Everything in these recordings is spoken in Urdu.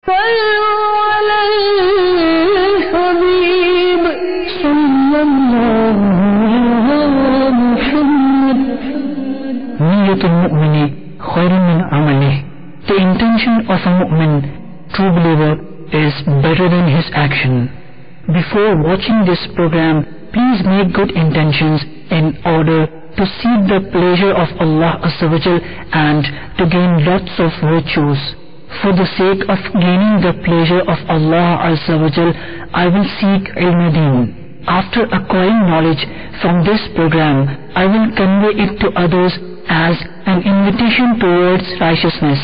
The intention of a mu'min, true believer, is better than his action. Before watching this program, please make good intentions in order to seek the pleasure of Allah Azza wa Jal and to gain lots of virtues. For the sake of gaining the pleasure of Allah Azza wa Jal, I will seek ilm-e-deen. After acquiring knowledge from this program, I will convey it to others as an invitation towards righteousness.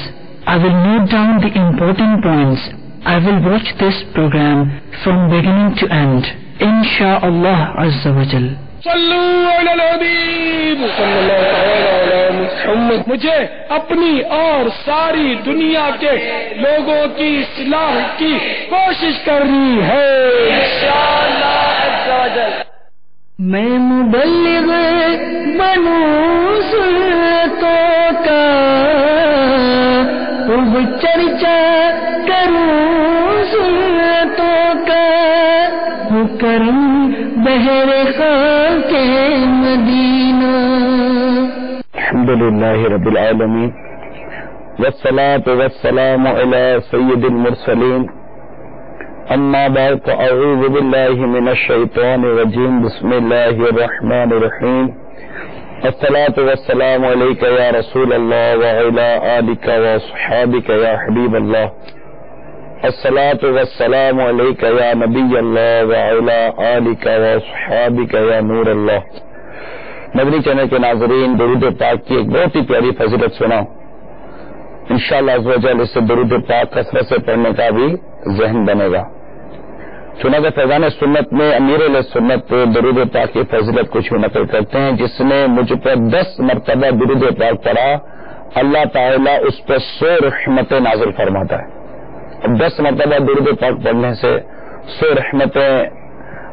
I will note down the important points. I will watch this program from beginning to end. Insha'Allah Azza wa Jal. صلو علی الحبیب صلی اللہ علیہ محمد. مجھے اپنی اور ساری دنیا کے لوگوں کی اصلاح کی کوشش کرنی ہے انشاءاللہ عز و جل. میں مبلغ بنوں سنتوں کا خوب چرچا کروں سنتوں کا کرم بہر خاک مدینہ. الحمدللہ رب العالمین والصلاة والسلام علی سید المرسلین. اما بعد فاعوذ باللہ من الشیطان الرجیم. بسم اللہ الرحمن الرحیم. الصلاة والسلام علیک یا رسول اللہ وعلی آلک واصحابک یا حبیب اللہ. الصلاة والسلام علیک یا نبی اللہ وعلی آلک واصحابک یا نور اللہ. مدنی چینل کے ناظرین، درود پاک کی ایک بہت ہی پیاری فضیلت سنا. انشاءاللہ عز و جل اس سے درود پاک کثرت سے پڑھنے کا بھی ذہن بنے گا. چنانچہ فیضان سنت میں امیر علیہ سنت درود پاک کی فضیلت کچھ نقل کرتے ہیں. جس نے مجھ پر 10 مرتبہ درود پاک پڑھا، اللہ تعالیٰ اس پر 100 رحمتیں نازل فرماتا ہے. 10 مرتبہ درود پاک پڑھنے سے 100 رحمتیں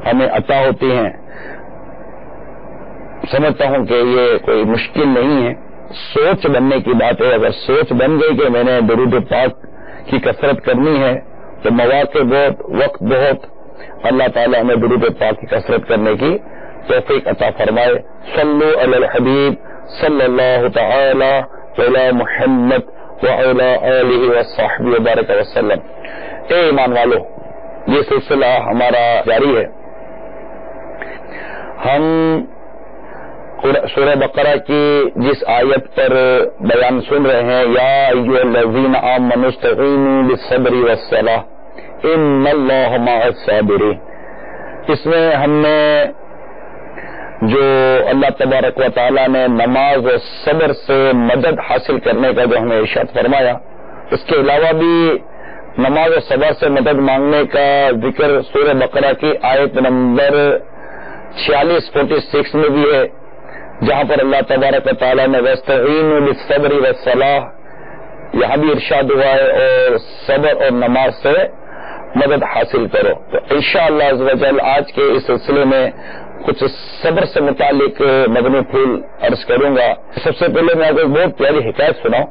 ہمیں عطا ہوتی ہیں. سمجھتا ہوں کہ یہ کوئی مشکل نہیں ہے، سوچ بننے کی بات ہے. اگر سوچ بن گئی کہ میں نے درود پاک کی کثرت کرنی ہے تو مواقع بہت، وقت بہت. اللہ تعالیٰ ہمیں درود پاک کی کثرت کرنے کی توفیق عطا فرمائے. صلو علی الحبیب صلی اللہ تعالی علی محمد وعلی آلہ وصحبہ وبارک وسلم. اے ایمان والو، یہ سلسلہ ہمارا جاری ہے. ہم سورہ بقرہ کی جس آیت پر بیان سن رہے ہیں، یا ایھا الذین آمنوا استعینوا بالصبر والصلاۃ ان اللہ مع الصابرین، اس میں ہم نے جو اللہ تبارک و تعالیٰ نے نماز و صبر سے مدد حاصل کرنے کا جو ہمیں ارشاد فرمایا، اس کے علاوہ بھی نماز و صبر سے مدد مانگنے کا ذکر سورہ بقرہ کی آیت نمبر 46 میں بھی ہے، جہاں پر اللہ تبارک و تعالیٰ نے وَاسْتَعِینُوا بِالصَّبْرِ وَالصَّلَاةِ یہاں بھی ارشاد ہوا ہے، اور صبر اور نماز سے مدد حاصل کرو. تو انشاءاللہ عز و جل آج کے اس سلسلے میں کچھ صبر سے متعلق مدنی پھول عرض کروں گا. سب سے پہلے میں آپ کو ایک بہت پیاری حکایت سناؤں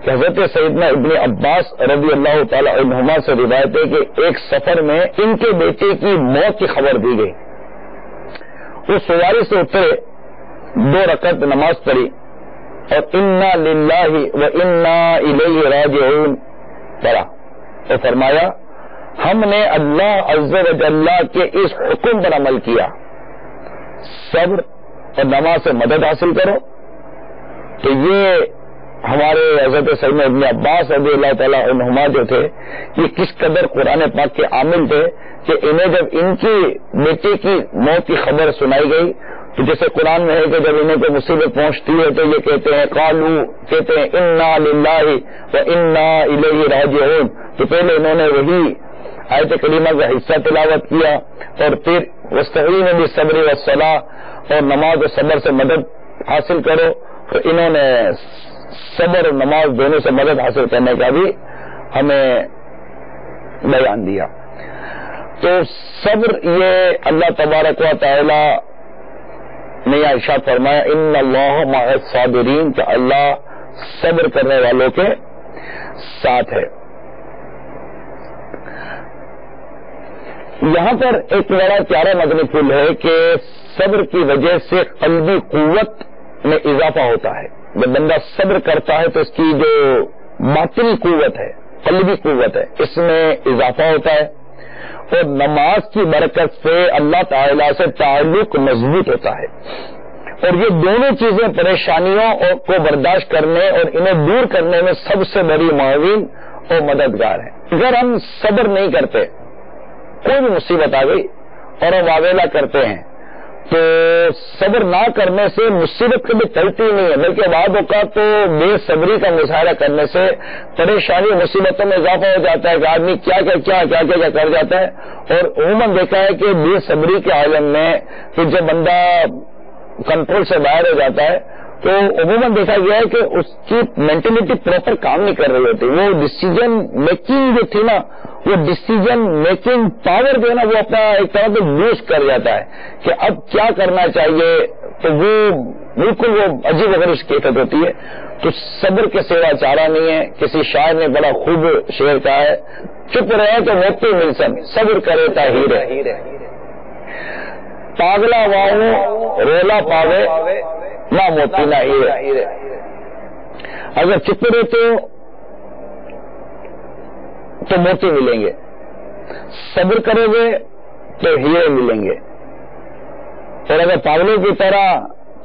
کہ حضرت سیدنا ابن عباس رضی اللہ تعالی عنہما سے روایت ہے کہ ایک سفر میں ان کے بیٹے کی موت کی خبر دی گئی. وہ سواری سے اترے، 2 رکعت نماز پڑھی اور انا للہ و انا الیہ راجعون پڑھا، اور فرمایا ہم نے اللہ عز و جل کے اس حکم پر عمل کیا، صبر اور نماز سے مدد حاصل کرو. تو یہ ہمارے حضرت سیدنا ابن عباس رضی اللہ تعالیٰ عنہما جو تھے، یہ کس قدر قرآن پاک کے عامل تھے کہ انہیں جب ان کی بیٹے کی موت کی خبر سنائی گئی تو جیسے قرآن میں ہے کہ جب انہیں کوئی مصیبت پہنچتی ہے تو یہ کہتے ہیں قالو، کہتے ہیں انا للہ و انا الیہ راجعون. تو پہلے انہوں نے وہی آیت کریمہ کا حصہ تلاوت کیا اور پھر واستعینوا بالصبر والصلاۃ اور نماز و صبر سے مدد حاصل کرو. تو انہوں نے صبر اور نماز دونوں سے مدد حاصل کرنے کا بھی ہمیں بیان دیا. تو صبر یہ اللہ تبارک و تعالی نے ارشاد فرمایا ان اللہ مع الصابرین، کہ اللہ صبر کرنے والوں کے ساتھ ہے. یہاں پر ایک بڑا پیارا مدنی پھول ہے کہ صبر کی وجہ سے قلبی قوت میں اضافہ ہوتا ہے. جب بندہ صبر کرتا ہے تو اس کی جو باطنی قوت ہے، قلبی قوت ہے، اس میں اضافہ ہوتا ہے، اور نماز کی برکت سے اللہ تعالی سے تعلق مضبوط ہوتا ہے. اور یہ دونوں چیزیں پریشانیوں کو برداشت کرنے اور انہیں دور کرنے میں سب سے بڑی معاون اور مددگار ہے. اگر ہم صبر نہیں کرتے، کوئی بھی مصیبت آ گئی اور ہم واویلا کرتے ہیں، تو صبر نہ کرنے سے مصیبت کبھی ٹلتی نہیں ہے، بلکہ بعض اوقات تو بے صبری کا مظاہرہ کرنے سے پریشانی مصیبتوں میں اضافہ ہو جاتا ہے کہ آدمی کیا کر جاتا ہے. اور عموماً دیکھا ہے کہ بے صبری کے عالم میں پھر جب بندہ کنٹرول سے باہر ہو جاتا ہے تو عموماً دیکھا گیا ہے کہ اس کی مینٹلٹی پراپر کام نہیں کر رہی ہوتی. وہ ڈسیزن میکنگ جو تھی نا، وہ ڈسیزن میکنگ پاور جو ہے نا، وہ اپنا ایک طرح سے لوز کر جاتا ہے کہ اب کیا کرنا چاہیے، تو وہ بالکل وہ عجیب وغیرہ اس کی کیفیت ہوتی ہے. تو صبر کے سوا چارہ نہیں ہے. کسی شاعر نے بڑا خوب شعر کہا ہے، چپ رہے تو موتی ملسن، صبر کرے تا ہیرے، پاگلا واؤں رولا پاوے نہ موتی نہ ہیرے. اگر چپ رہتے ہو تو موتی ملیں گے، صبر کرو گے تو ہیرے ملیں گے. اور اگر پاگلوں کی طرح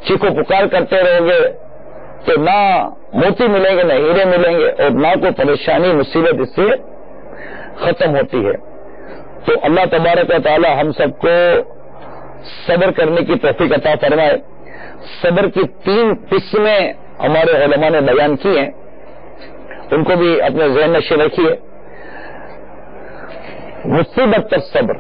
چیخو پکار کرتے رہو گے تو نہ موتی ملیں گے، نہ ہیرے ملیں گے، اور نہ کوئی پریشانی مصیبت اس سے ختم ہوتی ہے. تو اللہ تبارک و تعالی ہم سب کو صبر کرنے کی توفیق عطا فرمائے. صبر کی 3 قسمیں ہمارے علماء نے بیان کی ہیں، ان کو بھی اپنے ذہن نشین رکھیے. مصیبت پر صبر،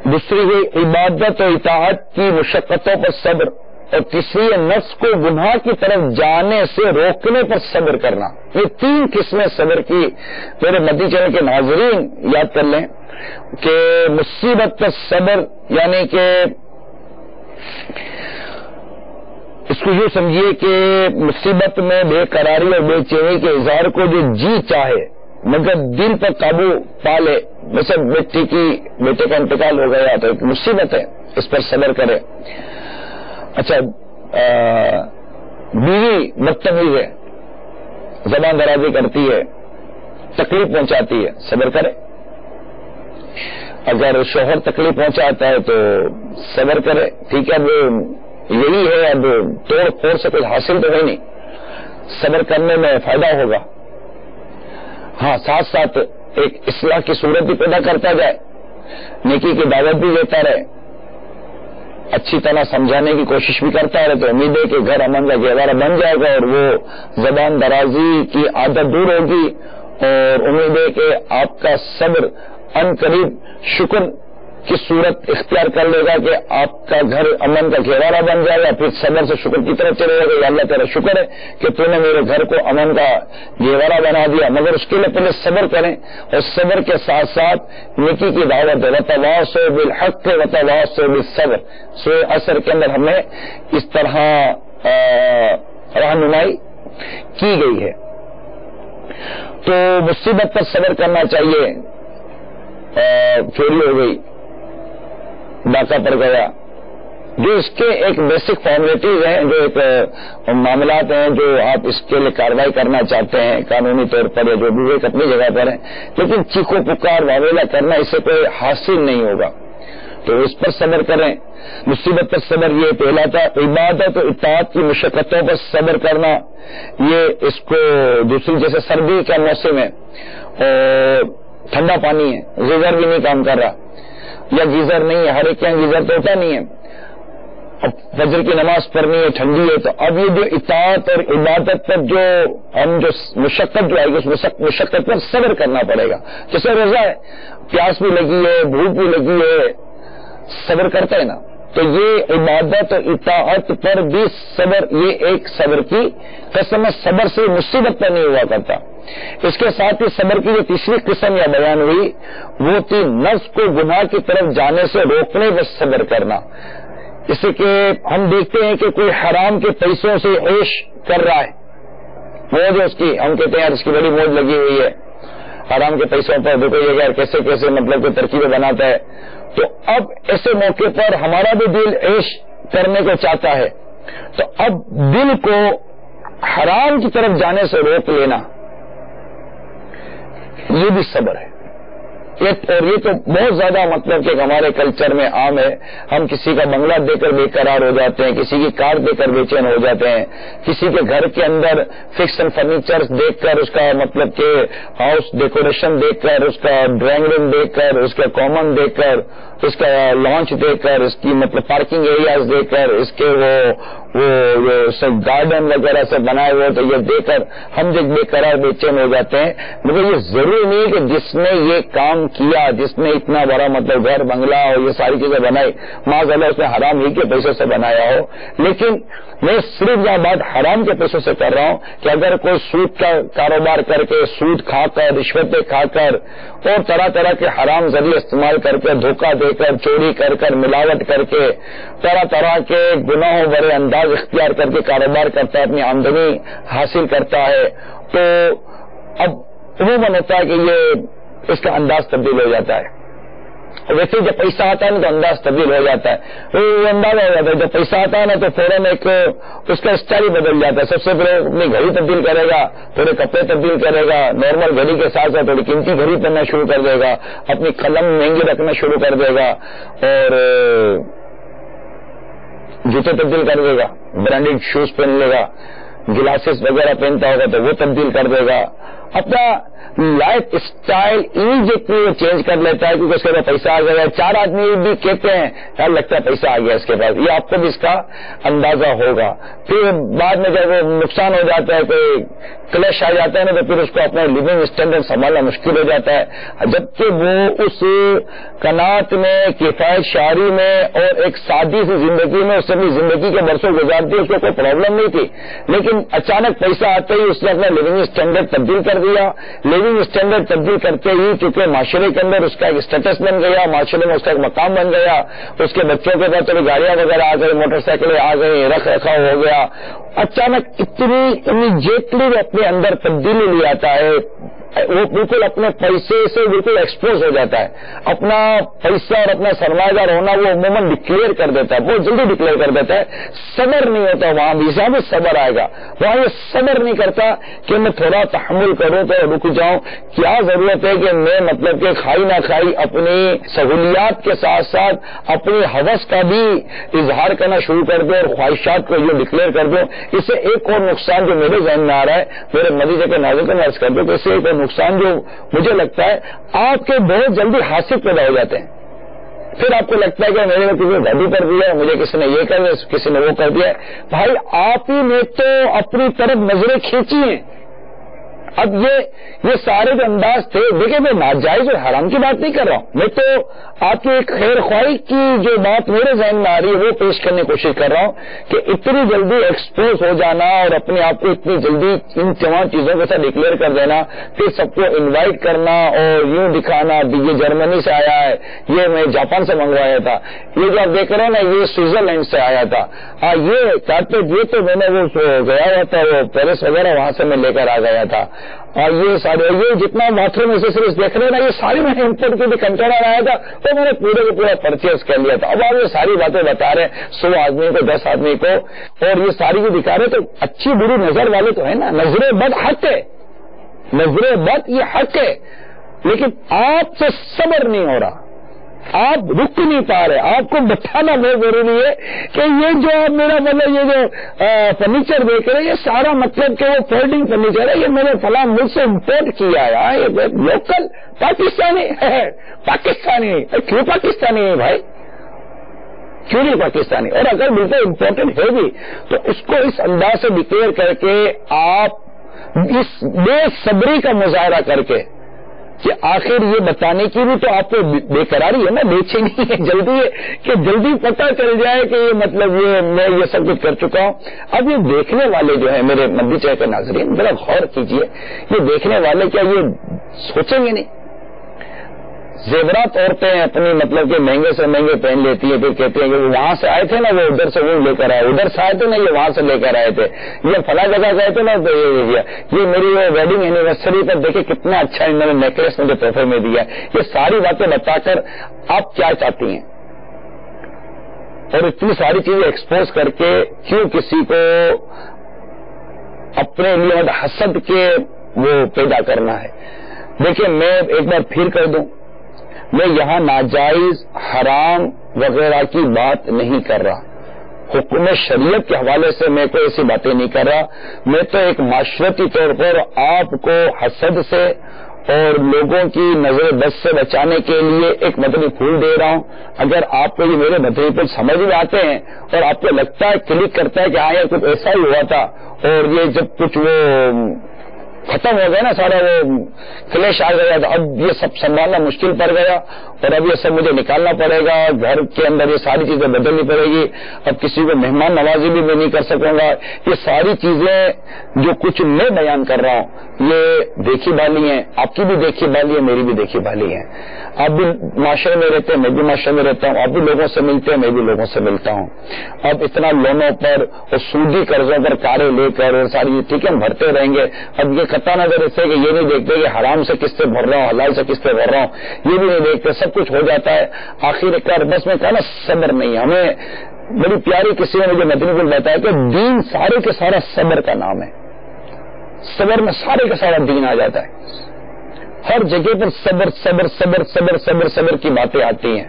دوسری ہے عبادت و اطاعت کی مشقتوں پر صبر، اور تیسری ہے نفس کو گناہ کی طرف جانے سے روکنے پر صبر کرنا. یہ 3 قسمیں صبر کی میرے مدنی چینل کے ناظرین یاد کر لیں کہ مصیبت پر صبر یعنی کہ اس کو یوں سمجھیے کہ مصیبت میں بے قراری اور بے چینی کے اظہار کو جو جی چاہے مگر دل پر قابو پا لے. جیسے بیٹے کا انتقال ہو گیا تو ایک مصیبت ہے، اس پر صبر کرے. اچھا، بیوی بدتمیز ہے، زبان درازی کرتی ہے، تکلیف پہنچاتی ہے، صبر کرے. اگر شوہر تکلیف پہنچاتا ہے تو صبر کرے. ٹھیک ہے، اب یہی ہے، اب توڑ پھوڑ سے کچھ حاصل تو ہے نہیں، صبر کرنے میں فائدہ ہوگا. ہاں، ساتھ ساتھ ایک اصلاح کی صورت بھی پیدا کرتا جائے، نیکی کی دعوت بھی دیتا رہے، اچھی طرح سمجھانے کی کوشش بھی کرتا رہے، تو امید ہے کہ گھر امن کا گہوارہ بن جائے گا اور وہ زبان درازی کی عادت دور ہوگی. اور امید ہے کہ آپ کا صبر ان قریب شکر کی صورت اختیار کر لے گا کہ آپ کا گھر امن کا گہوارہ بن جائے گا. پھر صبر سے شکر کی طرف چلے گا کہ اللہ تیرا شکر ہے کہ تو نے میرے گھر کو امن کا گہوارہ بنا دیا. مگر اس کے لیے پہلے صبر کریں، اور صبر کے ساتھ ساتھ نیکی کی دعوت ہے. وتواصوا بالحق وتواصوا بالصبر. سورہ عصر کے اندر ہمیں اس طرح رہنمائی کی گئی ہے. تو مصیبت پر صبر کرنا چاہیے. چوری ہو گئی، ڈاکہ پڑ گیا، جو اس کے ایک بیسک فارمیلٹیز ہیں، جو ایک معاملات ہیں جو آپ اس کے لیے کارروائی کرنا چاہتے ہیں قانونی طور پر، یا جو بھی ایک اپنی جگہ پر ہے، لیکن چیخو پکار واویلا کرنا اس سے کوئی حاصل نہیں ہوگا. تو اس پر صبر کریں. مصیبت پر صبر یہ پہلا تھا. عبادت و اطاعت کی مشقتوں پر صبر کرنا، یہ اس کو دوسری جیسے سردی کا موسم ہے اور ٹھنڈا پانی ہے، گیزر بھی نہیں کام کر رہا یا گیزر نہیں ہے، ہر ایک کے یہاں گیزر تو ہوتا نہیں ہے، اب فجر کی نماز پڑھنی ہے، ٹھنڈی ہے، تو اب یہ جو اطاعت اور عبادت پر جو ہم جو مشقت جو آئے گی اس مشقت پر صبر کرنا پڑے گا. جیسے روزہ ہے، پیاس بھی لگی ہے، بھوک بھی لگی ہے، صبر کرتا ہے نا. تو یہ عبادت اور اطاعت پر بھی صبر، یہ ایک صبر کی قسم ہے. صبر سے مصیبت پر نہیں ہوا کرتا. اس کے ساتھ ہی صبر کی جو تیسری قسم یا بیان ہوئی وہ تھی نفس کو گناہ کی طرف جانے سے روکنے پر صبر کرنا. جیسے کہ ہم دیکھتے ہیں کہ کوئی حرام کے پیسوں سے عیش کر رہا ہے، موج ہے اس کی، ہم کہتے ہیں یار اس کی بڑی موج لگی ہوئی ہے، حرام کے پیسوں پر دیکھو یہ یار کیسے کیسے مطلب کہ ترکیبیں بناتا ہے. تو اب ایسے موقع پر ہمارا بھی دل عیش کرنے کو چاہتا ہے, تو اب دل کو حرام کی طرف جانے سے روک لینا یہ بھی صبر ہے. اور یہ تو بہت زیادہ مطلب کہ ہمارے کلچر میں عام ہے. ہم کسی کا بنگلہ دے کر بے قرار ہو جاتے ہیں, کسی کی کار دے کر بے چین ہو جاتے ہیں, کسی کے گھر کے اندر فکس اینڈ فرنیچر دیکھ کر, اس کا مطلب کہ ہاؤس ڈیکوریشن دیکھ کر, اس کا ڈرائنگ روم دیکھ کر, اس کا کامن دیکھ کر, اس کا لانچ دیکھ کر, اس کی مطلب پارکنگ ایریاز دیکھ کر, اس کے وہ سب گارڈن وغیرہ سے بنائے ہوئے, تو یہ دیکھ کر ہم بے قرار بے چین ہو جاتے ہیں. مگر یہ ضروری نہیں کہ جس نے یہ کام کیا, جس نے اتنا بڑا مطلب گھر بنگلہ اور یہ ساری چیزیں بنائی, معاذ اللہ اس نے حرام ہی کے پیسے سے بنایا ہو. لیکن میں صرف یہ بات حرام کے پیسوں سے کر رہا ہوں کہ اگر کوئی سود کا کاروبار کر کے, سود کھا کر, رشوتیں کھا کر اور طرح طرح کے حرام ذریعے استعمال کر کے, دھوکہ دے کر, چوری کر کر, ملاوٹ کر کے, طرح طرح کے گناہوں بڑے انداز اختیار کر کے کاروبار کرتا ہے, اپنی آمدنی حاصل کرتا ہے, تو اب عموماً ہوتا ہے کہ یہ اس کا انداز تبدیل ہو جاتا ہے. ویسے جب پیسہ آتا ہے نا تو انداز تبدیل ہو جاتا ہے, وہ اندازہ ہو جاتا ہے. جب پیسہ آتا ہے نا تو فوراً ایک اس کا اسٹائل بدل جاتا ہے. سب سے پہلے اپنی گھڑی تبدیل کرے گا, تھوڑے کپڑے تبدیل کرے گا, نارمل گھڑی کے ساتھ ساتھ تھوڑی قیمتی گھڑی پہننا شروع کر دے گا, اپنی قلم مہنگی رکھنا شروع کر دے گا, اور جوتے تبدیل کر دے گا, برانڈیڈ شوز پہن لے گا, گلاسز وغیرہ پہنتا ہوگا تو وہ تبدیل کر دے گا. اپنا لائف اسٹائل امیڈیٹلی وہ چینج کر لیتا ہے, کیونکہ اس کے پاس پیسہ آ گیا. 4 آدمی بھی کہتے ہیں یار لگتا ہے پیسہ آ گیا اس کے پاس, یہ آپ کو بھی اس کا اندازہ ہوگا. پھر بعد میں جب وہ نقصان ہو جاتا ہے, کوئی کلیش آ جاتا ہے نا, تو پھر اس کو اپنا لیونگ اسٹینڈرڈ سنبھالنا مشکل ہو جاتا ہے. جبکہ وہ اس قناعت میں, کفایت شعاری میں اور ایک سادی سی زندگی میں اس سے اپنی زندگی کے برسوں گزارتی, اس کو کوئی پرابلم نہیں تھی. لیکن اچانک پیسہ آتے ہی اس نے اپنا لیونگ اسٹینڈرڈ تبدیل کر دیا. لیونگ اسٹینڈرڈ تبدیل کرتے ہی چونکہ معاشرے کے اندر اس کا ایک اسٹیٹس بن گیا, معاشرے میں اس کا ایک مقام بن گیا, اس کے بچوں کے پاس تو گاڑیاں وغیرہ آ گئی, موٹر سائیکلیں آ گئی, رکھ رکھاؤ ہو گیا. اچانک اتنی امیڈیٹلی اپنے اندر تبدیلی لے آتا ہے, وہ بالکل اپنے پیسے سے بالکل ایکسپوز ہو جاتا ہے. اپنا پیسہ اور اپنا سرمایہ دار ہونا وہ عموماً ڈکلیئر کر دیتا ہے, بہت جلدی ڈکلیئر کر دیتا ہے. صبر نہیں ہوتا وہاں بھی, یہاں بھی صبر آئے گا. وہاں یہ صبر نہیں کرتا کہ میں تھوڑا تحمل کروں تو رک جاؤں. کیا ضرورت ہے کہ میں مطلب کہ کھائی نہ کھائی اپنی سہولیات کے ساتھ ساتھ اپنی ہوس کا بھی اظہار کرنا شروع کر دوں اور خواہشات کو یہ ڈکلیئر کر دوں. اس سے ایک اور نقصان جو میرے ذہن میں آ رہا ہے, میرے مدیجے کے ناظرین کو میں عرض کر دوں کہ اس سے ایک اور نقصان جو مجھے لگتا ہے, آپ کے بہت جلدی حاسد پیدا ہو جاتے ہیں. پھر آپ کو لگتا ہے کہ میں نے کسی گاڑی کر دیا ہے, مجھے کسی نے یہ کر دیا, کسی نے وہ کر دیا ہے. بھائی آپ ہی نے تو اپنی طرف نظریں کھینچی ہیں. اب یہ سارے جو انداز تھے, دیکھیں میں ناجائز اور حرام کی بات نہیں کر رہا ہوں, میں تو آپ کی ایک خیر خواہی کی جو بات میرے ذہن میں آ رہی ہے وہ پیش کرنے کی کوشش کر رہا ہوں کہ اتنی جلدی ایکسپوز ہو جانا اور اپنے آپ کو اتنی جلدی ان تمام چیزوں کے ساتھ ڈکلیئر کر دینا, پھر سب کو انوائٹ کرنا اور یوں دکھانا یہ جرمنی سے آیا ہے, یہ میں جاپان سے منگوایا تھا, یہ جو آپ دیکھ رہے ہیں نا یہ سوئٹزرلینڈ سے آیا تھا, یہ کارپیٹ یہ تو میں نے وہ گیا ہوا تھا وہ پیرس وغیرہ وہاں سے میں لے کر آ گیا تھا. اور یہ سارے یہ جتنا باتھ روم ایسیسریز دیکھ رہے ہیں نا, یہ ساری میں نے امپورٹ کی بھی کنٹینر آیا تھا تو میں نے پورے کو پورا پرچیز کر لیا تھا. اب آپ یہ ساری باتیں بتا رہے ہیں 100 آدمی کو 10 آدمی کو, اور یہ ساری جو دکھا رہے تو اچھی بری نظر والے تو ہے نا, نظر بد حق ہے, نظر بد یہ حق ہے, لیکن آپ سے صبر نہیں ہو رہا, آپ رک نہیں پا رہے. آپ کو بٹھانا بہت ضروری ہے کہ یہ جو آپ میرا مطلب یہ جو فرنیچر دیکھ رہے ہیں یہ سارا مطلب کہ وہ فولڈنگ فرنیچر ہے, یہ میں نے فلاں ملک سے امپورٹ کیا ہے, یہ لوکل پاکستانی ہے. پاکستانی کیوں پاکستانی ہے بھائی, کیوں نہیں پاکستانی؟ اور اگر بالکل امپورٹنٹ ہے بھی تو اس کو اس انداز سے ڈکلیئر کر کے آپ اس بے صبری کا مظاہرہ کر کے کہ آخر یہ بتانے کی بھی تو آپ کو بے قراری ہے نا, بے چینی ہے, جلدی ہے کہ جلدی پتہ چل جائے کہ یہ مطلب یہ میں یہ سب کچھ کر چکا ہوں. اب یہ دیکھنے والے جو ہیں میرے مدی چاہے کے ناظرین ذرا غور کیجئے, یہ دیکھنے والے کیا یہ سوچیں گے نہیں؟ زیورات عورتیں اپنی مطلب کہ مہنگے سے مہنگے پہن لیتی ہیں، پھر کہتی ہیں کہ وہ وہاں سے آئے تھے نا، وہ ادھر سے وہ لے کر آئے، ادھر سے آئے تھے نا، یہ وہاں سے لے کر آئے تھے، یہ فلاں جگہ گئے تھے نا تو یہ میری ویڈنگ اینیورسری پر دیکھیں کتنا اچھا انہوں نے نیکلیس مجھے تحفے میں دیا. یہ ساری باتیں بتا کر آپ کیا چاہتی ہیں؟ اور اتنی ساری چیزیں ایکسپوز کر کے کیوں کسی کو اپنے لیے حسد کے وہ پیدا کرنا ہے؟ دیکھیں میں ایک بار پھر کر دوں، میں یہاں ناجائز حرام وغیرہ کی بات نہیں کر رہا، حکم شریعت کے حوالے سے میں کوئی ایسی باتیں نہیں کر رہا. میں تو ایک معاشرتی طور پر آپ کو حسد سے اور لوگوں کی نظر بد سے بچانے کے لیے ایک مدنی پھول دے رہا ہوں. اگر آپ کو یہ میرے مدنی پھول سمجھ میں آتے ہیں اور آپ کو لگتا ہے کلک کرتا ہے کہ ہاں یہ کچھ ایسا ہی ہوا تھا اور یہ جب کچھ وہ ختم ہو گیا نا سارا وہ کلیش آ گیا تو اب یہ سب سنبھالنا مشکل پڑ گیا اور اب یہ سب مجھے نکالنا پڑے گا، گھر کے اندر یہ ساری چیزیں بدلنی پڑے گی، اب کسی کو مہمان نوازی بھی میں نہیں کر سکوں گا، یہ ساری چیزیں جو کچھ میں بیان کر رہا ہوں یہ دیکھی بھالی ہیں، آپ کی بھی دیکھی بھالی ہے، میری بھی دیکھی بھالی ہے. آپ بھی معاشرے میں رہتے ہیں، میں بھی معاشرے میں رہتا ہوں، آپ بھی لوگوں سے ملتے ہیں، میں بھی لوگوں سے ملتا ہوں. اب اتنا لونوں پر اور سودی قرضوں پر کاریں لے کر اور ساری ٹھیک ہے ہم بھرتے رہیں گے. اب یہ قطع نظر اس سے کہ یہ نہیں دیکھتے کہ حرام سے کس سے بھر رہا ہوں، حلال سے کس سے بھر رہا ہوں، یہ بھی نہیں دیکھتے، سب کچھ ہو جاتا ہے. آخر کار بس میں کہا نا صبر نہیں. ہمیں بڑی پیاری کسی نے مجھے مدنی پھول بتایا کہ دین سارے کے سارا صبر کا نام ہے. صبر میں سارے کا سارا دین آ جاتا ہے. ہر جگہ پر صبر صبر صبر صبر صبر صبر کی باتیں آتی ہیں.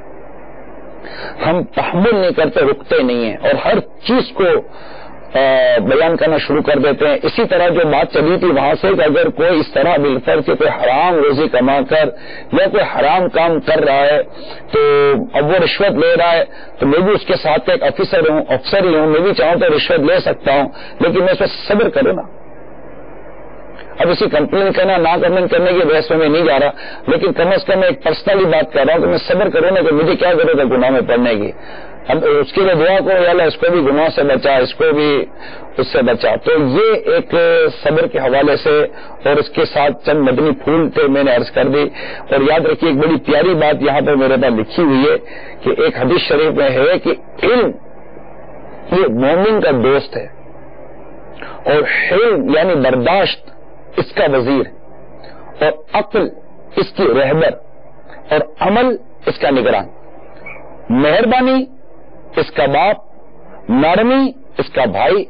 ہم تحمل نہیں کرتے، رکتے نہیں ہیں اور ہر چیز کو بیان کرنا شروع کر دیتے ہیں. اسی طرح جو بات چلی تھی وہاں سے کہ اگر کوئی اس طرح بالفرض کہ کوئی حرام روزی کما کر یا کوئی حرام کام کر رہا ہے تو اب وہ رشوت لے رہا ہے تو میں بھی اس کے ساتھ ایک افسر ہی ہوں، میں بھی چاہوں تو رشوت لے سکتا ہوں، لیکن میں اس پہ صبر کروں نا. اب اسی کمپلین کرنا نہ کمپلین کرنے کی بحث میں نہیں جا رہا، لیکن کم از کم میں ایک پرسنلی بات کر رہا ہوں کہ میں صبر کروں نا کہ مجھے کیا ضرورت ہے گناہ میں پڑنے کی. اب اس کے لیے دعا کو یا اللہ اس کو بھی گناہ سے بچا، اس کو بھی اس سے بچا. تو یہ ایک صبر کے حوالے سے اور اس کے ساتھ چند مدنی پھول تھے میں نے عرض کر دی. اور یاد رکھیے ایک بڑی پیاری بات یہاں پر میرے پاس لکھی ہوئی ہے کہ ایک حدیث شریف میں ہے کہ علم یہ مومن کا دوست ہے اور حلم یعنی برداشت اس کا وزیر اور عقل اس کی رہبر اور عمل اس کا نگران، مہربانی اس کا باپ، نرمی اس کا بھائی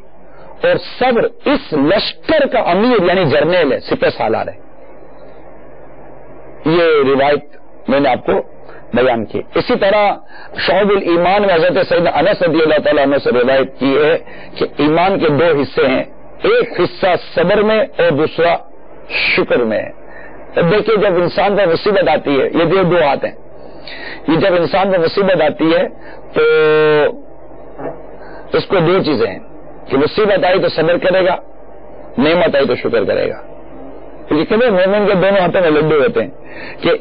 اور صبر اس لشکر کا امیر یعنی جرنیل ہے، سپہ سالار ہے. یہ روایت میں نے آپ کو بیان کی. اسی طرح شعب الایمان میں حضرت سیدنا انس رضی اللہ تعالیٰ عنہ سے روایت کی ہے کہ ایمان کے دو حصے ہیں، ایک حصہ صبر میں اور دوسرا شکر میں ہے. دیکھیے جب انسان پر مصیبت آتی ہے، یہ دو ہاتھ ہیں، یہ جب انسان پر مصیبت آتی ہے تو اس کو دو چیزیں ہیں کہ مصیبت آئی تو صبر کرے گا، نعمت آئی تو شکر کرے گا. کیونکہ کبھی مومن کے دونوں ہاتھوں میں لڈو ہوتے ہیں کہ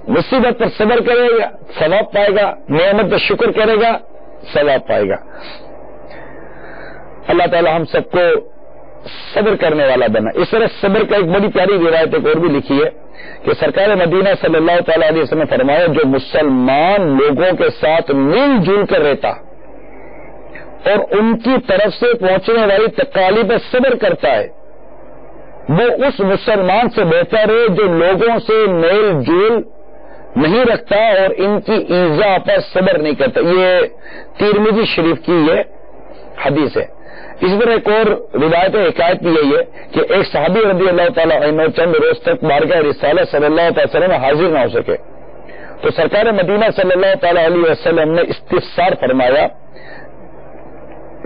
مصیبت پر صبر کرے گا ثواب پائے گا، نعمت پر شکر کرے گا ثواب پائے گا. اللہ تعالی ہم سب کو صبر کرنے والا بنا. اس طرح صبر کا ایک بڑی پیاری روایت ایک اور بھی لکھی ہے کہ سرکار مدینہ صلی اللہ تعالی علیہ وسلم نے فرمایا جو مسلمان لوگوں کے ساتھ مل جل کر رہتا اور ان کی طرف سے پہنچنے والی تکالیف پر صبر کرتا ہے وہ اس مسلمان سے بہتر ہے جو لوگوں سے میل جول نہیں رکھتا اور ان کی ایذا پر صبر نہیں کرتا. یہ ترمذی شریف کی یہ حدیث ہے. اسی طرح ایک اور روایت حکایت بھی یہی ہے کہ ایک صحابی رضی اللہ تعالیٰ عنہ چند روز تک بارگاہ رسالہ صلی اللہ تعالی وسلم میں حاضر نہ ہو سکے تو سرکار مدینہ صلی اللہ تعالی علیہ وسلم نے استفسار فرمایا.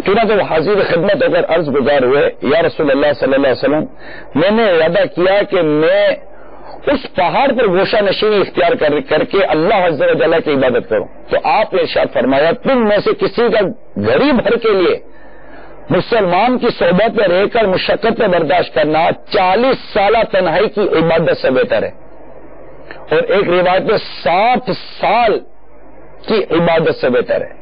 چنانچہ وہ حاضر خدمت ہو کر عرض گزار ہوئے یا رسول اللہ صلی اللہ علیہ وسلم میں نے ارادہ کیا کہ میں اس پہاڑ پر گوشہ نشینی اختیار کر کے اللہ عز و جل کی عبادت کروں. تو آپ نے ارشاد فرمایا تم میں سے کسی کا گھڑی بھر کے لیے مسلمان کی صحبت میں رہ کر مشقت میں برداشت کرنا 40 سالہ تنہائی کی عبادت سے بہتر ہے. اور ایک روایت میں 60 سال کی عبادت سے بہتر ہے.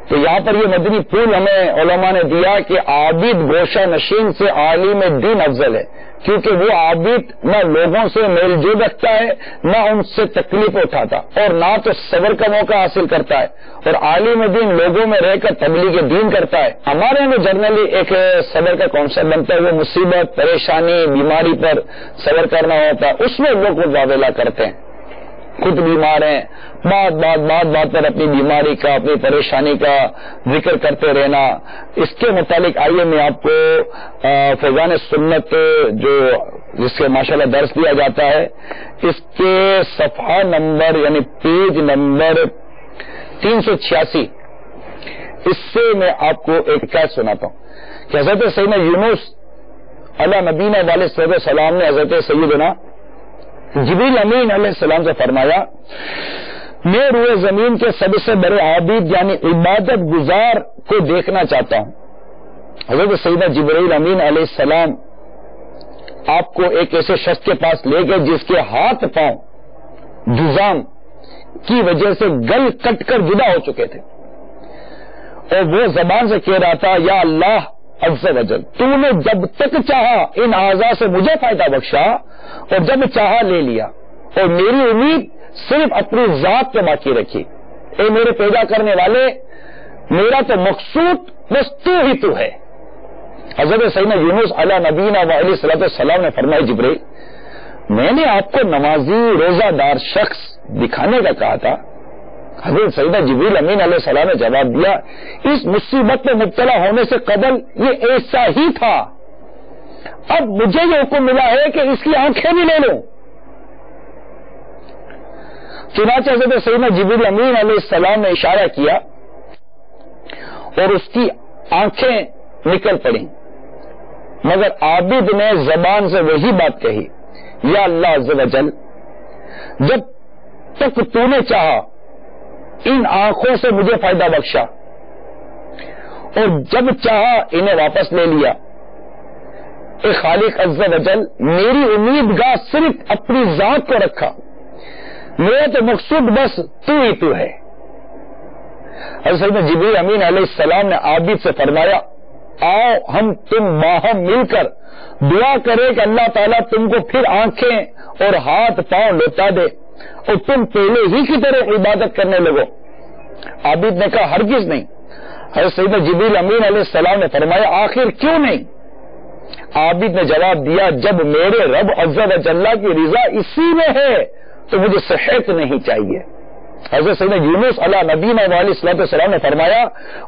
تو یہاں پر یہ مدنی پھول ہمیں علماء نے دیا کہ عابد گوشہ نشین سے عالم دین افضل ہے، کیونکہ وہ عابد نہ لوگوں سے میل جول رکھتا ہے، نہ ان سے تکلیف اٹھاتا، اور نہ تو صبر کا موقع حاصل کرتا ہے، اور عالم دین لوگوں میں رہ کر تبلیغ دین کرتا ہے۔ ہمارے یہاں جنرلی ایک صبر کا کانسیپٹ بنتا ہے، وہ مصیبت، پریشانی، بیماری پر صبر کرنا ہوتا ہے، اس میں لوگ مقابلہ کرتے ہیں، خود بیمار ہیں، بات پر اپنی بیماری کا، اپنی پریشانی کا ذکر کرتے رہنا۔ اس کے متعلق آئیے میں آپ کو فیضان سنت جو جس کے ماشاءاللہ درس دیا جاتا ہے، اس کے صفحہ نمبر یعنی پیج نمبر 386 اس سے میں آپ کو ایک حکایت سناتا ہوں کہ حضرت سیدنا یونس علی نبینا علیہ السلام نے حضرت سیدنا جبریل امین علیہ السلام سے فرمایا، میں روئے زمین کے سب سے بڑے عابد یعنی عبادت گزار کو دیکھنا چاہتا ہوں۔ حضرت سیدنا جبریل امین علیہ السلام آپ کو ایک ایسے شخص کے پاس لے گئے جس کے ہاتھ پاؤں جزام کی وجہ سے گل کٹ کر جدا ہو چکے تھے، اور وہ زبان سے کہہ رہا تھا، یا اللہ عز و جل، تو نے جب تک چاہا ان اعضاء سے مجھے فائدہ بخشا، اور جب چاہا لے لیا، اور میری امید صرف اپنی ذات پہ باقی رکھی۔ اے میرے پیدا کرنے والے، میرا تو مقصود بس تو ہی تو ہے۔ حضرت سیدنا یونس علی نبینا علیہ السلام نے فرمایا، جبریل، میں نے آپ کو نمازی روزہ دار شخص دکھانے کا کہا تھا۔ حضرت سیدنا جبریل امین علیہ السلام نے جواب دیا، اس مصیبت میں مبتلا ہونے سے قبل یہ ایسا ہی تھا، اب مجھے یہ حکم ملا ہے کہ اس کی آنکھیں بھی لے لوں۔ چنانچہ حضرت سیدنا جبریل امین علیہ السلام نے اشارہ کیا اور اس کی آنکھیں نکل پڑیں، مگر عابد نے زبان سے وہی بات کہی، یا اللہ عز و جل، جب تک تو نے چاہا ان آنکھوں سے مجھے فائدہ بخشا، اور جب چاہا انہیں واپس لے لیا۔ اے خالق عز و جل، میری امید گاہ صرف اپنی ذات کو رکھا، میرا تو مقصود بس تو ہی تو ہے۔ حضرت سیدنا جبریل امین علیہ السلام نے عابد سے فرمایا، آؤ ہم تم باہم مل کر دعا کرے کہ اللہ تعالیٰ تم کو پھر آنکھیں اور ہاتھ پاؤں لوٹا دے اور تم پہلے ہی کی طرح عبادت کرنے لگو۔ عابد نے کہا، ہرگز نہیں۔ حضرت سیدنا جبریل امین علیہ السلام نے فرمایا، آخر کیوں نہیں؟ عابد نے جواب دیا، جب میرے رب عز و جل کی رضا اسی میں ہے تو مجھے صحت نہیں چاہیے۔ حضرت سیدنا یونس علی نبینا علیہ السلام نے فرمایا،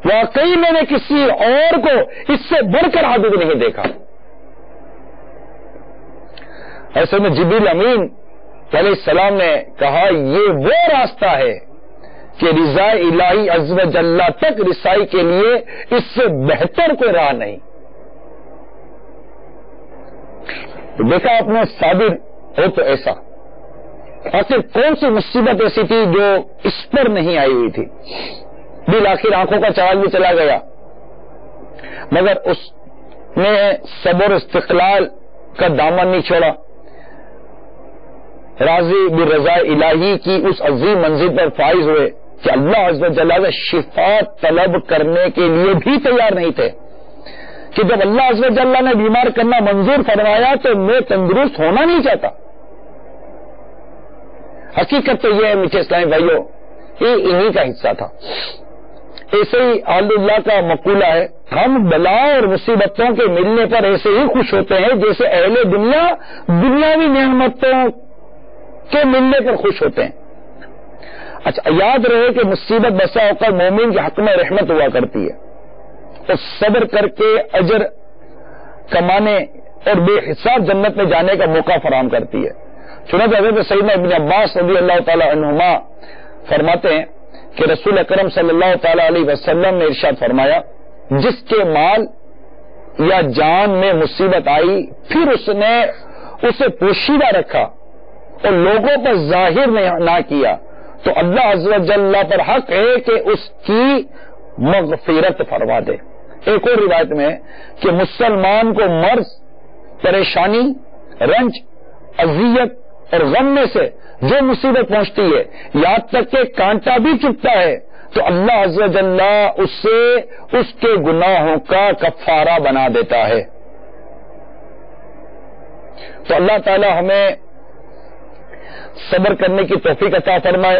واقعی میں نے کسی اور کو اس سے بڑھ کر عابد نہیں دیکھا۔ حضرت سیدنا جبریل امین علیہ السلام نے کہا، یہ وہ راستہ ہے کہ رضا الہی عز و جل تک رسائی کے لیے اس سے بہتر کوئی راہ نہیں۔ دیکھا آپ نے، صابر ہو تو ایسا، آخر کون سی مصیبت ایسی تھی جو اس پر نہیں آئی ہوئی تھی؟ بالآخر آنکھوں کا چراغ بھی چلا گیا، مگر اس نے صبر استقلال کا دامن نہیں چھوڑا، راضی بالرضا الہی کی اس عظیم منزل پر فائز ہوئے کہ اللہ عز و جل سے شفا طلب کرنے کے لیے بھی تیار نہیں تھے، کہ جب اللہ عز و جل نے بیمار کرنا منظور فرمایا تو میں تندرست ہونا نہیں چاہتا۔ حقیقت تو یہ ہے میٹھے اسلامی بھائیوں، یہ انہی کا حصہ تھا۔ ایسے ہی اللہ کا مقولہ ہے، ہم بلاؤں اور مصیبتوں کے ملنے پر ایسے ہی خوش ہوتے ہیں جیسے اہل دنیا دنیاوی نعمتوں کے ملنے پر خوش ہوتے ہیں۔ اچھا، یاد رہے کہ مصیبت بسا اوقات مومن کے حق میں رحمت ہوا کرتی ہے، اور صبر کر کے اجر کمانے اور بے حساب جنت میں جانے کا موقع فراہم کرتی ہے۔ چنانچہ حضرت سیدنا ابن عباس رضی اللہ تعالی عنہما فرماتے ہیں کہ رسول اکرم صلی اللہ تعالی علیہ وسلم نے ارشاد فرمایا، جس کے مال یا جان میں مصیبت آئی پھر اس نے اسے پوشیدہ رکھا اور لوگوں پر ظاہر نہ کیا تو اللہ عز و جل پر حق ہے کہ اس کی مغفرت فرما دے۔ ایک اور روایت میں کہ مسلمان کو مرض، پریشانی، رنج، اذیت اور غم میں سے جو مصیبت پہنچتی ہے، یہاں تک کہ کانٹا بھی چبھتا ہے تو اللہ عز و جل اسے اس کے گناہوں کا کفارہ بنا دیتا ہے. تو اللہ تعالی ہمیں صبر کرنے کی توفیق عطا فرمائے،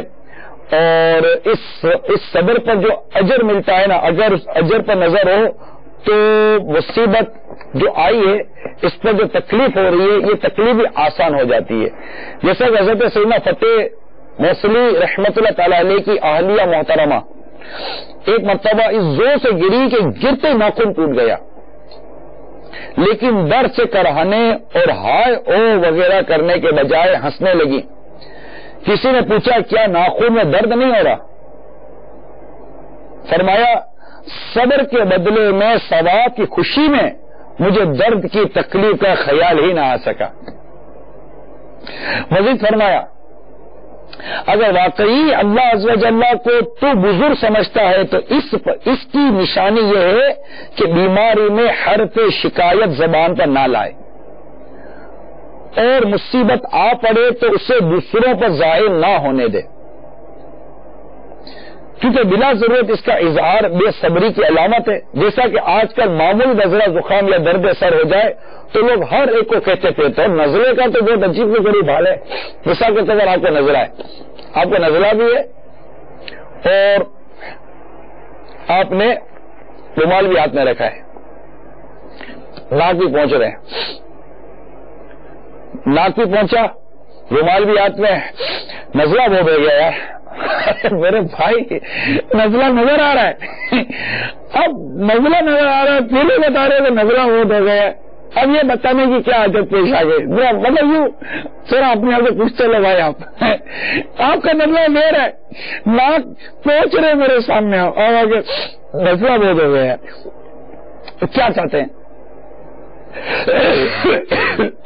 اور اس صبر پر جو اجر ملتا ہے نا، اگر اس اجر پر نظر ہو تو مصیبت جو آئی ہے اس پر جو تکلیف ہو رہی ہے یہ تکلیف بھی آسان ہو جاتی ہے. جیسا کہ حضرت سیدنا فتح موصلی رحمت اللہ تعالی علیہ کی اہلیہ محترمہ ایک مرتبہ اس زور سے گری کہ گرتے ناخن ٹوٹ گیا، لیکن درد سے کرہنے اور ہائے او وغیرہ کرنے کے بجائے ہنسنے لگی. کسی نے پوچھا کیا ناخن میں درد نہیں ہو رہا؟ فرمایا صبر کے بدلے میں ثواب کی خوشی میں مجھے درد کی تکلیف کا خیال ہی نہ آ سکا. مزید فرمایا اگر واقعی اللہ عز و جل کو تو بزرگ سمجھتا ہے تو اس کی نشانی یہ ہے کہ بیماری میں حرف شکایت زبان پر نہ لائے، اور مصیبت آ پڑے تو اسے دوسروں پر ظاہر نہ ہونے دے، کیونکہ بلا ضرورت اس کا اظہار بے صبری کی علامت ہے. جیسا کہ آج کل معمولی نزلہ زکام یا درد سر ہو جائے تو لوگ ہر ایک کو کہتے پھرتے ہیں. نزلے کا تو بہت عجیب و غریب حال ہے. جیسا کہ اگر آپ کو نزلہ ہے، آپ کو نزلہ بھی ہے اور آپ نے رومال بھی ہاتھ میں رکھا ہے، ناک بھی پہنچ رہے ہیں، ناک بھی پہنچا، رومال بھی ہاتھ میں، نزلہ بہت ہو گیا یار. میرے بھائی نزلہ نظر آ رہا ہے، اب نزلہ نظر آ رہا ہے، پھر بھی بتا رہے کہ نزلہ بہت ہو گیا. اب یہ بتانے کی کیا عادت پیش آ گئی؟ مطلب یوں سر اپنے آپ سے پوچھتے لو بھائی آپ کا نزلہ دیر ہے، ناک پہنچ رہے میرے سامنے اور نزلہ بہت ہو گیا، کیا چاہتے ہیں؟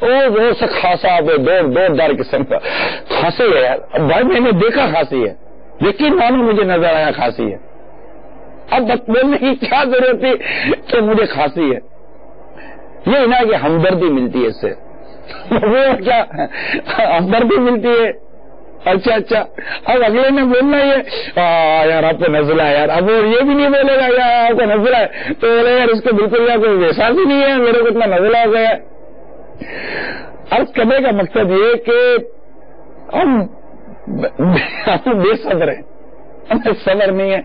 وہ سے کھانسا دور دار قسم کا کھانسی ہے یار. اب بھائی میں نے دیکھا کھانسی ہے، یقین مانو مجھے نظر آیا کھانسی ہے. اب بولنے کی کیا ضرورت تھی کہ مجھے کھانسی ہے؟ یہ نا کہ ہمدردی ملتی ہے اس سے، وہ کیا ہمدردی ملتی ہے. اچھا اب اگلے نے بولنا یہ یار آپ کو نزلہ ہے یار، اب وہ یہ بھی نہیں بولے گا یار آپ کو نزلہ ہے تو بولے یار اس کو بالکل یا کوئی احساس ہی نہیں ہے میرے کو اتنا نزلہ ہو گیا. عرض کرنے کا مقصد یہ کہ ہم بے صبر ہیں، ہمیں صبر نہیں ہے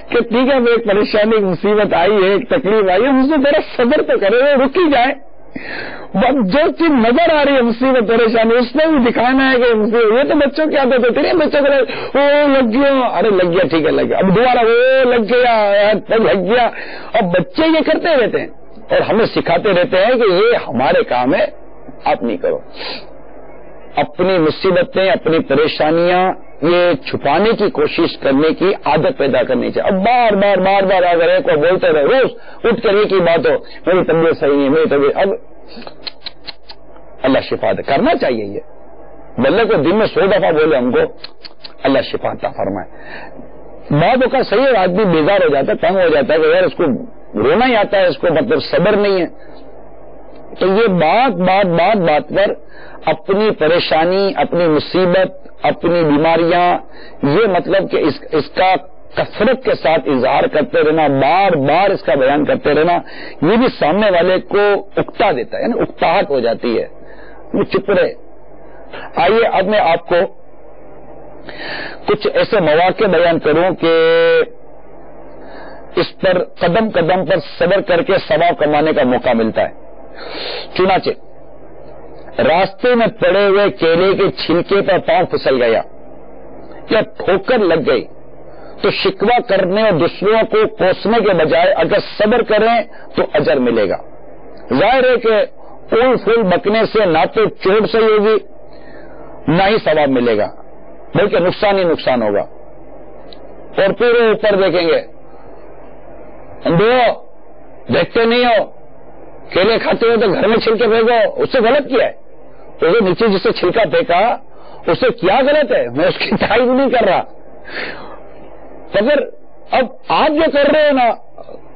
کہ ٹھیک ہے ایک پریشانی ایک مصیبت آئی ہے، ایک تکلیف آئی ہے، ہم سے ذرا صبر تو کرے، رک ہی جائے. جو چیز نظر آ رہی ہے مصیبت پریشانی اس میں بھی دکھانا ہے کہ یہ تو بچوں کی عادت ہوتی ہے، بچوں کو وہ لگ گیا، ارے لگ گیا ٹھیک ہے لگ گیا، اب دوبارہ وہ لگ گیا لگ گیا. اب بچے یہ کرتے رہتے ہیں اور ہمیں سکھاتے رہتے ہیں کہ یہ ہمارے کام ہے، آپ نہیں کرو. اپنی مصیبتیں اپنی پریشانیاں یہ چھپانے کی کوشش کرنے کی عادت پیدا کرنی چاہیے. اب بار بار اگر ایک کو بولتے رہے، روز اٹھ کر ایک ہی بات ہو میری طبیعت صحیح نہیں ہے، میری طبیعت، اب اللہ شفا دے. کرنا چاہیے یہ، بلکہ کو دن میں 100 دفعہ بولے ہم کو اللہ شفا عطا فرمائے. باتوں کا صحیح ہے، آدمی بیزار ہو جاتا ہے، تنگ ہو جاتا ہے کہ یار اس کو رونا ہی آتا ہے، اس کو مطلب صبر نہیں ہے. تو یہ بات پر اپنی پریشانی اپنی مصیبت اپنی بیماریاں یہ مطلب کہ اس کا کثرت کے ساتھ اظہار کرتے رہنا، بار اس کا بیان کرتے رہنا، یہ بھی سامنے والے کو اکتا دیتا ہے، یعنی اکتاہٹ ہو جاتی ہے، وہ چپ رہے. آئیے اب میں آپ کو کچھ ایسے مواقع بیان کروں کہ اس پر قدم پر صبر کر کے ثواب کمانے کا موقع ملتا ہے. چنانچہ راستے میں پڑے ہوئے کیلے کے چھلکے پر پاؤں پھسل گیا یا ٹھوکر لگ گئی تو شکوہ کرنے اور دوسروں کو کوسنے کے بجائے اگر صبر کریں تو اجر ملے گا. ظاہر ہے کہ پھول بکنے سے نہ تو چوٹ صحیح ہوگی نہ ہی ثواب ملے گا، بلکہ نقصان ہی نقصان ہوگا. اور پھر اوپر دیکھیں گے، دیکھتے نہیں ہو کیلے کھاتے ہو تو گھر میں چھلکے پھینکو، اس سے غلط کیا ہے؟ اسے نیچے جس سے چھلکا پھینکا اسے کیا غلط ہے؟ میں اس کی تعریف نہیں کر رہا. تو پھر اب آپ جو کر رہے ہو نا،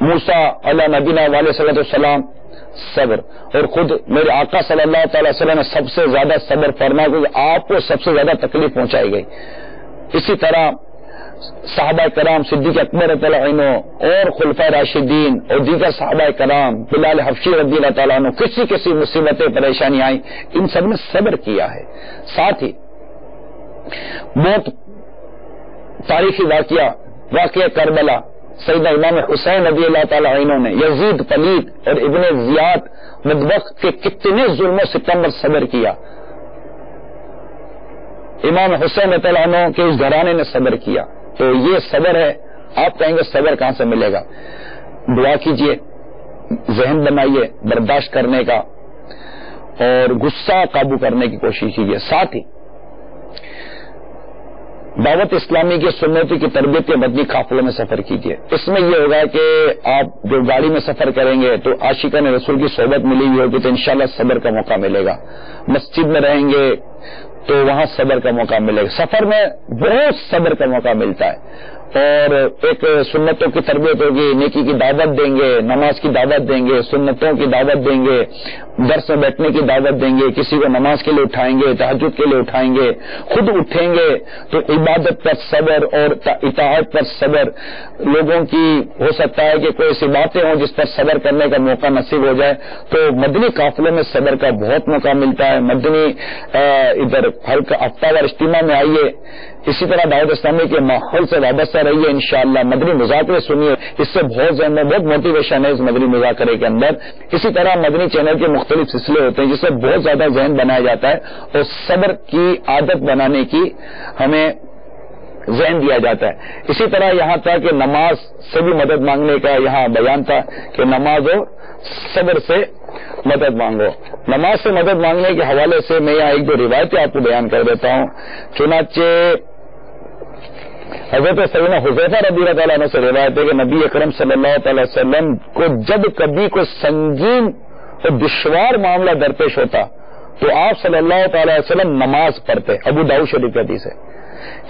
موسیٰ علیہ نبینا علیہ صلی اللہ صبر، اور خود میرے آقا صلی اللہ تعالی وسلم نے سب سے زیادہ صبر فرمایا کیونکہ آپ کو سب سے زیادہ تکلیف پہنچائی گئی. اسی طرح صحابہ کرام صدیق اکبر رضی اللہ عنہ اور خلفائے راشدین اور دیگر صحابہ کرام بلال حبشی رضی اللہ تعالیٰ عنہ کسی مصیبتیں پریشانی آئی ان سب نے صبر کیا ہے. ساتھ ہی بہت تاریخی واقعہ کربلا سیدنا امام حسین رضی اللہ تعالیٰ عنہ نے یزید پلید اور ابن زیاد مدبخ کے کتنے ظلم و ستم پر صبر کیا. امام حسین رضی اللہ عنہ کے اس گھرانے نے صبر کیا. تو یہ صبر ہے. آپ کہیں گے صبر کہاں سے ملے گا؟ دعا کیجئے، ذہن بنائیے برداشت کرنے کا اور غصہ قابو کرنے کی کوشش کیجیے. ساتھ ہی دعوت اسلامی کی سنتوں کی تربیت کے مدنی قافلوں میں سفر کیجیے. اس میں یہ ہوگا کہ آپ جو گاڑی میں سفر کریں گے تو عاشقان رسول کی صحبت ملی ہوئی ہوگی تو انشاءاللہ صبر کا موقع ملے گا. مسجد میں رہیں گے تو وہاں صبر کا موقع ملے گا. سفر میں بہت صبر کا موقع ملتا ہے. اور ایک سنتوں کی تربیت ہوگی، نیکی کی دعوت دیں گے، نماز کی دعوت دیں گے، سنتوں کی دعوت دیں گے، درس میں بیٹھنے کی دعوت دیں گے، کسی کو نماز کے لیے اٹھائیں گے، تہجد کے لیے اٹھائیں گے، خود اٹھیں گے. تو عبادت پر صبر اور اطاعت پر صبر. لوگوں کی ہو سکتا ہے کہ کوئی ایسی باتیں ہوں جس پر صبر کرنے کا موقع نصیب ہو جائے تو مدنی قافلے میں صبر کا بہت موقع ملتا ہے. مدنی ادھر ہلکا ہفتہ وار اجتماع میں آئیے. اسی طرح دعوت اسلامی کے ماحول سے وابستہ رہیے. انشاءاللہ مدنی مذاکرے سنیے، اس سے بہت ذہن میں بہت موٹیویشن ہے اس مدنی مذاکرے کے اندر. اسی طرح مدنی چینل کے مختلف سلسلے ہوتے ہیں جس سے بہت زیادہ ذہن بنایا جاتا ہے اور صبر کی عادت بنانے کی ہمیں ذہن دیا جاتا ہے. اسی طرح یہاں تھا کہ نماز سے بھی مدد مانگنے کا یہاں بیان تھا کہ نماز اور صبر سے مدد مانگو. نماز سے مدد مانگنے کے حوالے سے میں یہاں ایک دو روایتیں آپ کو بیان کر دیتا ہوں. چنانچہ حضرت سیدنا حذیفہ رضی اللہ عنہ سے روایت ہے کہ نبی اکرم صلی اللہ تعالی وسلم کو جب کبھی کوئی سنگین اور دشوار معاملہ درپیش ہوتا تو آپ صلی اللہ تعالی وسلم نماز پڑھتے. ابو داؤد شریف کی حدیث ہے.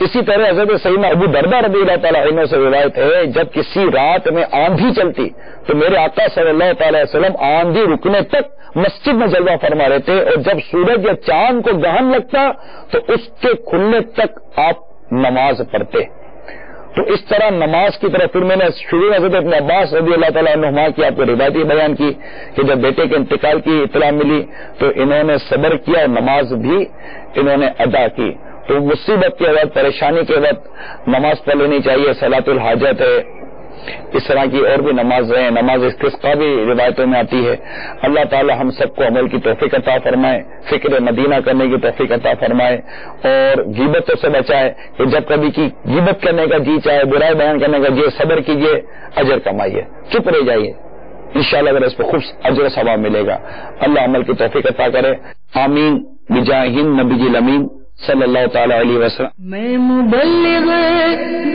اسی طرح حضرت سیدنا ابو درداء رضی اللہ تعالی عنہ سے روایت ہے جب کسی رات میں آندھی چلتی تو میرے آقا صلی اللہ تعالی وسلم آندھی رکنے تک مسجد میں جلوہ فرما رہے تھے اور جب سورج یا چاند کو گہن لگتا تو اس کے کھلنے تک آپ نماز پڑھتے. تو اس طرح نماز کی طرف پھر میں نے شروع میں حضرت ابن عباس رضی اللہ تعالیٰ عنہما کی آپ کو روایتی بیان کی کہ جب بیٹے کے انتقال کی اطلاع ملی تو انہوں نے صبر کیا اور نماز بھی انہوں نے ادا کی. تو مصیبت کے وقت، پریشانی کے وقت نماز پڑھ لینی چاہیے. صلاۃ الحاجت ہے، اس طرح کی اور بھی نماز ہیں. نماز استسقاء بھی روایتوں میں آتی ہے. اللہ تعالی ہم سب کو عمل کی توفیق عطا فرمائے، فکر مدینہ کرنے کی توفیق عطا فرمائے اور غیبتوں سے بچائے کہ جب کبھی کی غیبت کرنے کا جی چاہے، برائی بیان کرنے کا جی، صبر کیجیے، اجر کمائیے، چپ رہ جائیے. انشاءاللہ اگر اس پہ خوب اجر و ثواب ملے گا. اللہ عمل کی توفیق عطا کرے. آمین بجاہ النبی الامین صلی اللہ تعالی علیہ وسلم. میں مبلغ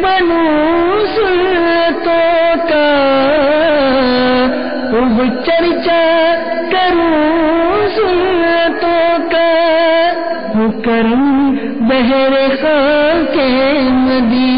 بنوں سنتوں کا خوب چرچا کروں سنتوں کا، کرم بہر خاک مدینہ